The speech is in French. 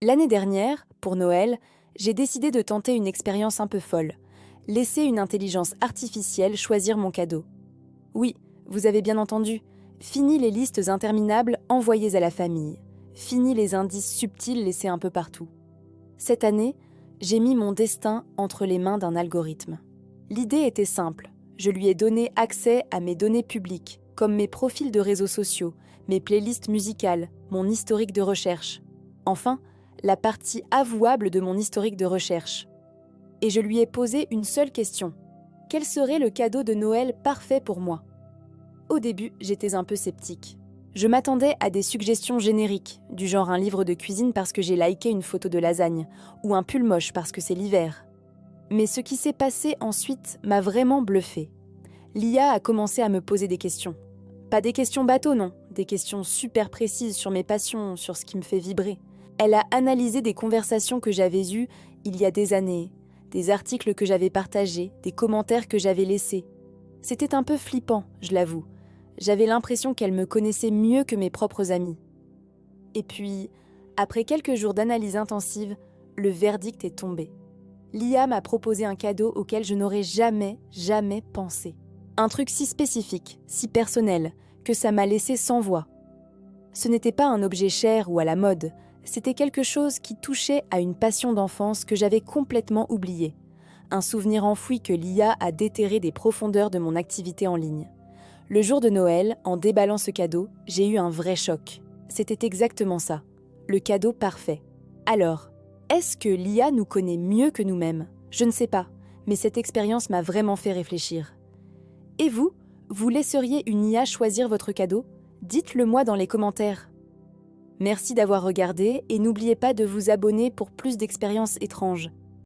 L'année dernière, pour Noël, j'ai décidé de tenter une expérience un peu folle. Laisser une intelligence artificielle choisir mon cadeau. Oui, vous avez bien entendu. Fini les listes interminables envoyées à la famille. Fini les indices subtils laissés un peu partout. Cette année, j'ai mis mon destin entre les mains d'un algorithme. L'idée était simple. Je lui ai donné accès à mes données publiques, comme mes profils de réseaux sociaux, mes playlists musicales, mon historique de recherche. Enfin, la partie avouable de mon historique de recherche. Et je lui ai posé une seule question. Quel serait le cadeau de Noël parfait pour moi ? Au début, j'étais un peu sceptique. Je m'attendais à des suggestions génériques, du genre un livre de cuisine parce que j'ai liké une photo de lasagne, ou un pull moche parce que c'est l'hiver. Mais ce qui s'est passé ensuite m'a vraiment bluffé. L'IA a commencé à me poser des questions. Pas des questions bateau, non, des questions super précises sur mes passions, sur ce qui me fait vibrer. Elle a analysé des conversations que j'avais eues il y a des années, des articles que j'avais partagés, des commentaires que j'avais laissés. C'était un peu flippant, je l'avoue. J'avais l'impression qu'elle me connaissait mieux que mes propres amis. Et puis, après quelques jours d'analyse intensive, le verdict est tombé. L'IA m'a proposé un cadeau auquel je n'aurais jamais pensé. Un truc si spécifique, si personnel, que ça m'a laissé sans voix. Ce n'était pas un objet cher ou à la mode, c'était quelque chose qui touchait à une passion d'enfance que j'avais complètement oubliée. Un souvenir enfoui que l'IA a déterré des profondeurs de mon activité en ligne. Le jour de Noël, en déballant ce cadeau, j'ai eu un vrai choc. C'était exactement ça, le cadeau parfait. Alors, est-ce que l'IA nous connaît mieux que nous-mêmes ? Je ne sais pas, mais cette expérience m'a vraiment fait réfléchir. Et vous laisseriez une IA choisir votre cadeau ? Dites-le moi dans les commentaires. Merci d'avoir regardé et n'oubliez pas de vous abonner pour plus d'expériences étranges.